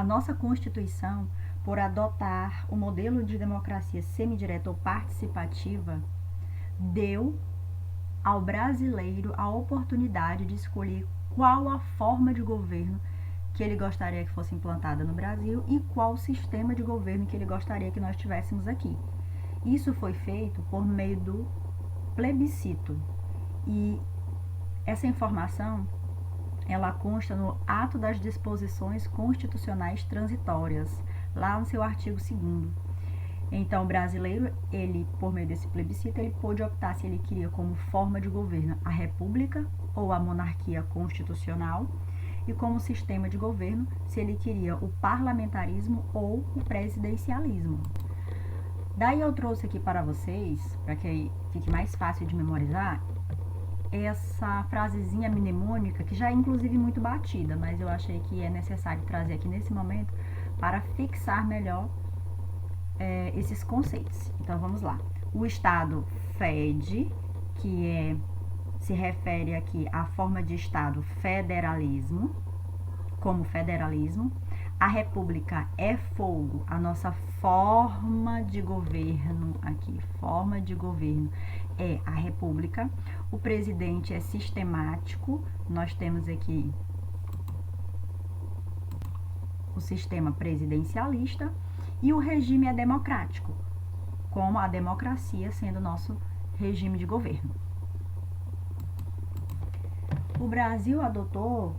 A nossa Constituição, por adotar o modelo de democracia semidireta ou participativa, deu ao brasileiro a oportunidade de escolher qual a forma de governo que ele gostaria que fosse implantada no Brasil e qual sistema de governo que ele gostaria que nós tivéssemos aqui. Isso foi feito por meio do plebiscito e essa informação ela consta no ato das disposições constitucionais transitórias, lá no seu artigo 2º. Então, o brasileiro, ele, por meio desse plebiscito, ele pôde optar se ele queria como forma de governo a república ou a monarquia constitucional e como sistema de governo se ele queria o parlamentarismo ou o presidencialismo. Daí eu trouxe aqui para vocês, para que fique mais fácil de memorizar, essa frasezinha mnemônica, que já é inclusive muito batida, mas eu achei que é necessário trazer aqui nesse momento para fixar melhor esses conceitos. Então vamos lá. O Estado fede, que se refere aqui à forma de Estado federalismo, como federalismo. A República é fogo, a nossa forma de governo aqui, forma de governo é a República. O presidente é sistemático, nós temos aqui o sistema presidencialista e o regime é democrático, como a democracia sendo nosso regime de governo. O Brasil adotou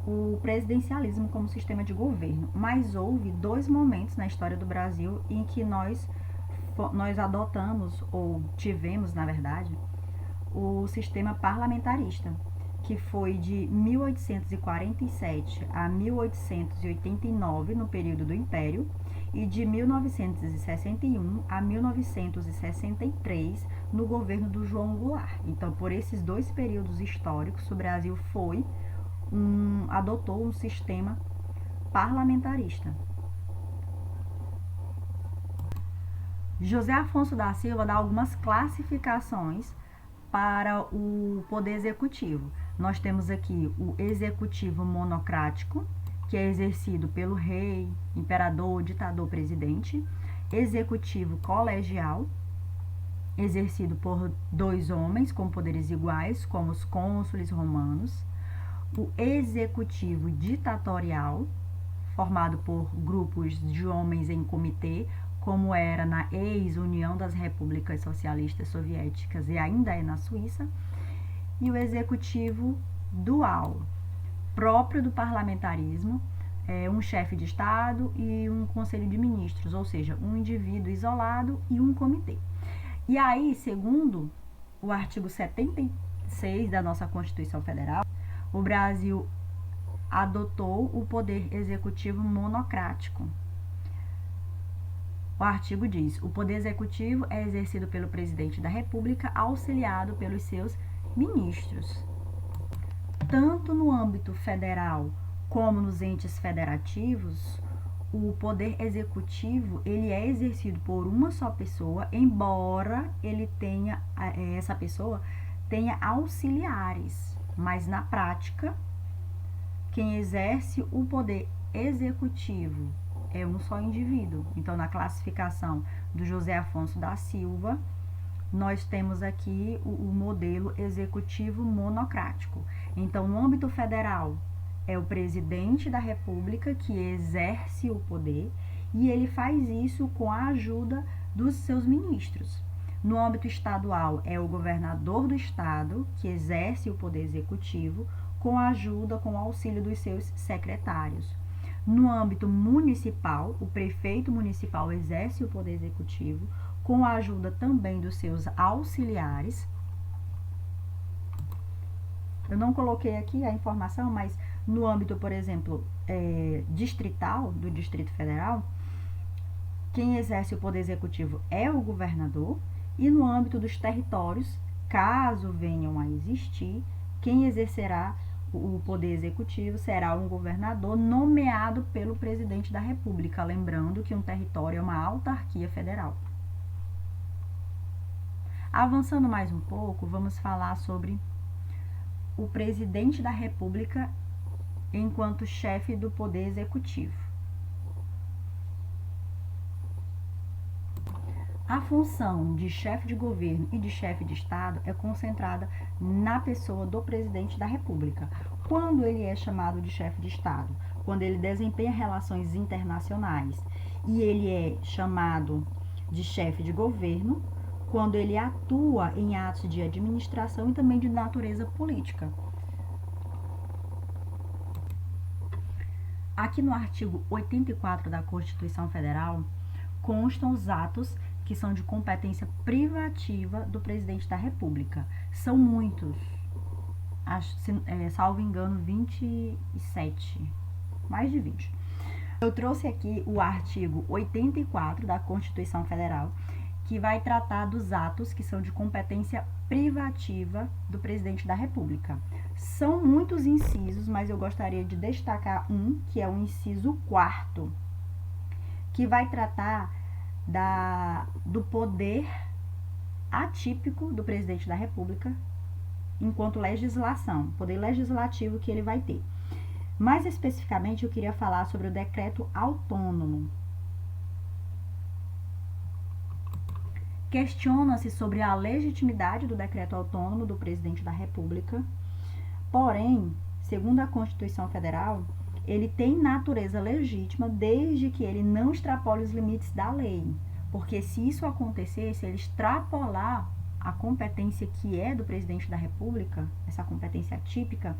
o presidencialismo como sistema de governo, mas houve 2 momentos na história do Brasil em que nós adotamos, ou tivemos, na verdade, o sistema parlamentarista, que foi de 1847 a 1889, no período do Império, e de 1961 a 1963, no governo do João Goulart. Então, por esses 2 períodos históricos, o Brasil adotou um sistema parlamentarista. José Afonso da Silva dá algumas classificações para o poder executivo. Nós temos aqui o executivo monocrático, que é exercido pelo rei, imperador, ditador, presidente. Executivo colegial, exercido por 2 homens com poderes iguais, como os cônsules romanos. O executivo ditatorial, formado por grupos de homens em comitê, como era na ex-União das Repúblicas Socialistas Soviéticas e ainda é na Suíça. E o executivo dual, próprio do parlamentarismo, um chefe de Estado e um conselho de ministros, ou seja, um indivíduo isolado e um comitê. E aí, segundo o artigo 76 da nossa Constituição Federal, o Brasil adotou o poder executivo monocrático. O artigo diz: o poder executivo é exercido pelo presidente da República, auxiliado pelos seus ministros. Tanto no âmbito federal como nos entes federativos, o poder executivo ele é exercido por uma só pessoa, embora essa pessoa tenha auxiliares. Mas na prática, quem exerce o poder executivo é um só indivíduo. Então, na classificação do José Afonso da Silva, nós temos aqui o modelo executivo monocrático. Então, no âmbito federal, é o presidente da República que exerce o poder e ele faz isso com a ajuda dos seus ministros. No âmbito estadual, é o governador do estado que exerce o poder executivo com a ajuda, com o auxílio dos seus secretários. No âmbito municipal, o prefeito municipal exerce o poder executivo com a ajuda também dos seus auxiliares. Eu não coloquei aqui a informação, mas no âmbito, por exemplo, distrital, do Distrito Federal, quem exerce o poder executivo é o governador. E no âmbito dos territórios, caso venham a existir, quem exercerá o poder executivo será um governador nomeado pelo presidente da República, lembrando que um território é uma autarquia federal. Avançando mais um pouco, vamos falar sobre o presidente da República enquanto chefe do poder executivo. A função de chefe de governo e de chefe de Estado é concentrada na pessoa do presidente da República. Quando ele é chamado de chefe de Estado? Quando ele desempenha relações internacionais. E ele é chamado de chefe de governo quando ele atua em atos de administração e também de natureza política. Aqui no artigo 84 da Constituição Federal, constam os atos que são de competência privativa do presidente da República. São muitos, salvo engano, 27, mais de 20. Eu trouxe aqui o artigo 84 da Constituição Federal, que vai tratar dos atos que são de competência privativa do presidente da República. São muitos incisos, mas eu gostaria de destacar um, que é o inciso 4º, que vai tratar do poder atípico do presidente da República enquanto legislação, poder legislativo que ele vai ter. Mais especificamente, eu queria falar sobre o decreto autônomo. Questiona-se sobre a legitimidade do decreto autônomo do presidente da República, porém, segundo a Constituição Federal, ele tem natureza legítima desde que ele não extrapole os limites da lei. Porque se isso acontecer, se ele extrapolar a competência que é do presidente da República, essa competência atípica,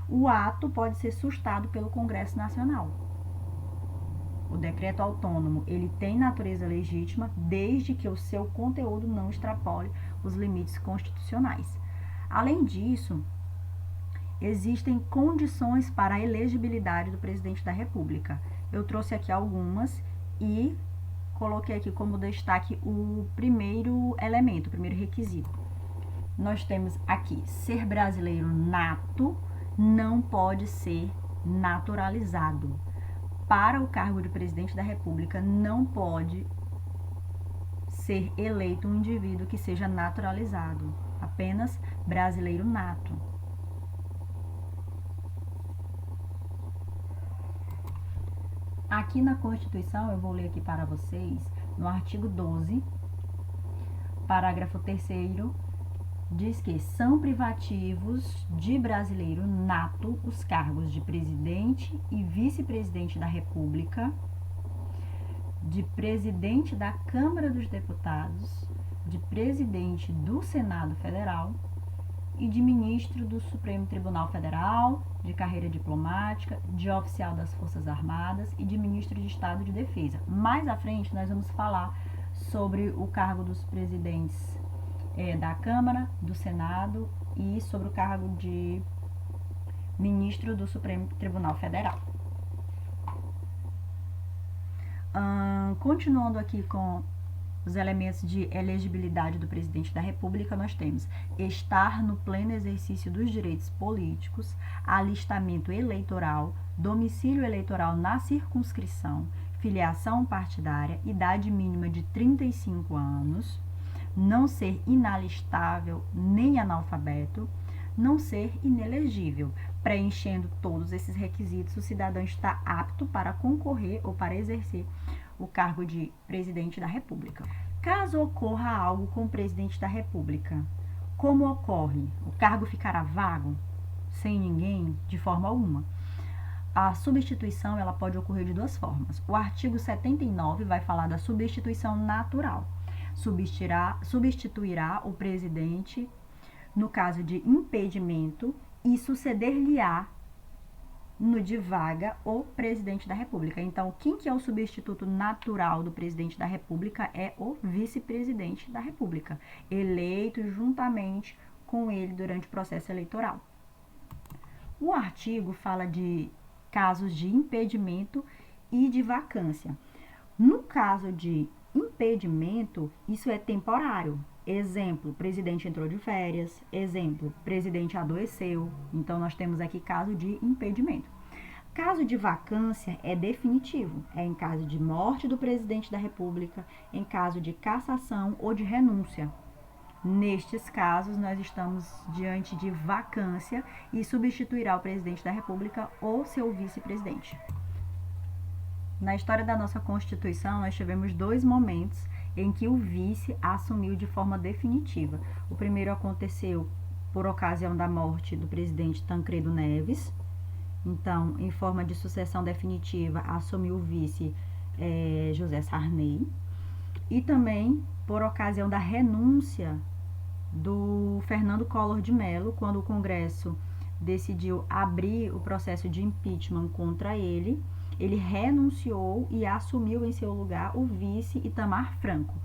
o ato pode ser sustado pelo Congresso Nacional. O decreto autônomo, ele tem natureza legítima desde que o seu conteúdo não extrapole os limites constitucionais. Além disso, existem condições para a elegibilidade do presidente da República. Eu trouxe aqui algumas e coloquei aqui como destaque o primeiro elemento, o primeiro requisito. Nós temos aqui, ser brasileiro nato, não pode ser naturalizado. Para o cargo de presidente da República, não pode ser eleito um indivíduo que seja naturalizado, apenas brasileiro nato. Aqui na Constituição, eu vou ler aqui para vocês, no artigo 12, parágrafo 3º, diz que são privativos de brasileiro nato os cargos de presidente e vice-presidente da República, de presidente da Câmara dos Deputados, de presidente do Senado Federal e de ministro do Supremo Tribunal Federal, de carreira diplomática, de oficial das Forças Armadas e de ministro de Estado de Defesa. Mais à frente, nós vamos falar sobre o cargo dos presidentes da Câmara, do Senado e sobre o cargo de ministro do Supremo Tribunal Federal. Continuando aqui com os elementos de elegibilidade do presidente da República, nós temos estar no pleno exercício dos direitos políticos, alistamento eleitoral, domicílio eleitoral na circunscrição, filiação partidária, idade mínima de 35 anos, não ser inalistável nem analfabeto, não ser inelegível. Preenchendo todos esses requisitos, o cidadão está apto para concorrer ou para exercer o cargo de presidente da República. Caso ocorra algo com o presidente da República, como ocorre? O cargo ficará vago, sem ninguém, de forma alguma. A substituição ela pode ocorrer de duas formas. O artigo 79 vai falar da substituição natural. Substituirá o presidente no caso de impedimento e suceder-lhe-á no de vaga o presidente da República. Então, quem que é o substituto natural do presidente da República é o vice-presidente da República, eleito juntamente com ele durante o processo eleitoral. O artigo fala de casos de impedimento e de vacância. No caso de impedimento, isso é temporário. Exemplo, presidente entrou de férias. Exemplo, presidente adoeceu. Então, nós temos aqui caso de impedimento. Caso de vacância é definitivo. É em caso de morte do presidente da República, em caso de cassação ou de renúncia. Nestes casos, nós estamos diante de vacância e substituirá o presidente da República ou seu vice-presidente. Na história da nossa Constituição, nós tivemos dois momentos em que o vice assumiu de forma definitiva. O primeiro aconteceu por ocasião da morte do presidente Tancredo Neves. Então, em forma de sucessão definitiva, assumiu o vice José Sarney. E também por ocasião da renúncia do Fernando Collor de Mello, quando o Congresso decidiu abrir o processo de impeachment contra ele, ele renunciou e assumiu em seu lugar o vice Itamar Franco.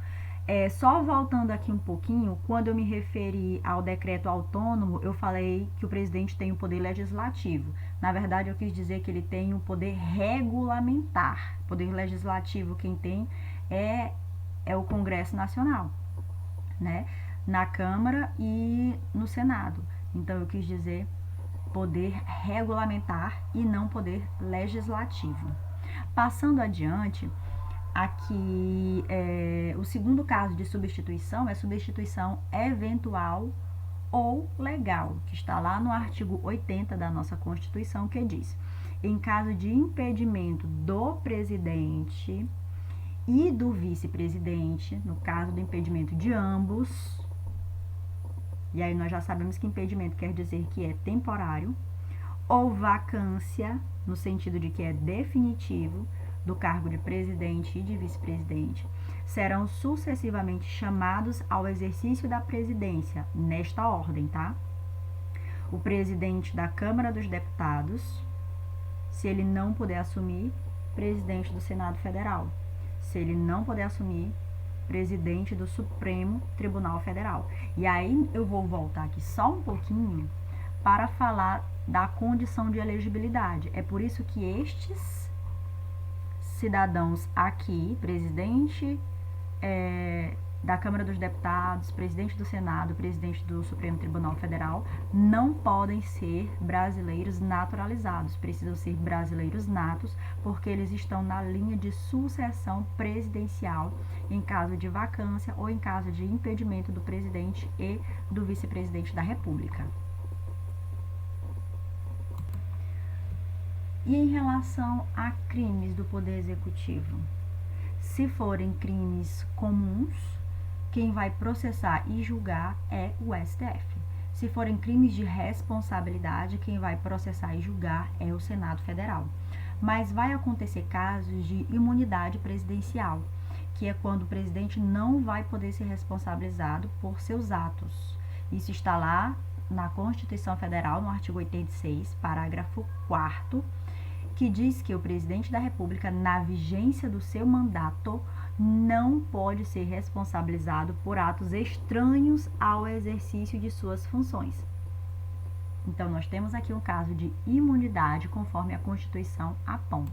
Só voltando aqui um pouquinho, quando eu me referi ao decreto autônomo, eu falei que o presidente tem o poder legislativo. Na verdade, eu quis dizer que ele tem o poder regulamentar. O poder legislativo quem tem é o Congresso Nacional, né? Na Câmara e no Senado. Então, eu quis dizer poder regulamentar e não poder legislativo. Passando adiante, aqui o segundo caso de substituição é substituição eventual ou legal, que está lá no artigo 80 da nossa Constituição, que diz: em caso de impedimento do presidente e do vice-presidente, no caso do impedimento de ambos, e aí nós já sabemos que impedimento quer dizer que é temporário, ou vacância, no sentido de que é definitivo, do cargo de presidente e de vice-presidente, serão sucessivamente chamados ao exercício da presidência, nesta ordem, tá? O presidente da Câmara dos Deputados, se ele não puder assumir, presidente do Senado Federal. Se ele não puder assumir, presidente do Supremo Tribunal Federal. E aí eu vou voltar aqui só um pouquinho para falar da condição de elegibilidade. É por isso que estes cidadãos aqui, presidente da Câmara dos Deputados, presidente do Senado, presidente do Supremo Tribunal Federal, não podem ser brasileiros naturalizados, precisam ser brasileiros natos, porque eles estão na linha de sucessão presidencial em caso de vacância ou em caso de impedimento do presidente e do vice-presidente da República. E em relação a crimes do Poder Executivo? Se forem crimes comuns, quem vai processar e julgar é o STF. Se forem crimes de responsabilidade, quem vai processar e julgar é o Senado Federal. Mas vai acontecer casos de imunidade presidencial, que é quando o presidente não vai poder ser responsabilizado por seus atos. Isso está lá na Constituição Federal, no artigo 86, parágrafo 4º, que diz que o presidente da República, na vigência do seu mandato, não pode ser responsabilizado por atos estranhos ao exercício de suas funções. Então, nós temos aqui um caso de imunidade, conforme a Constituição aponta.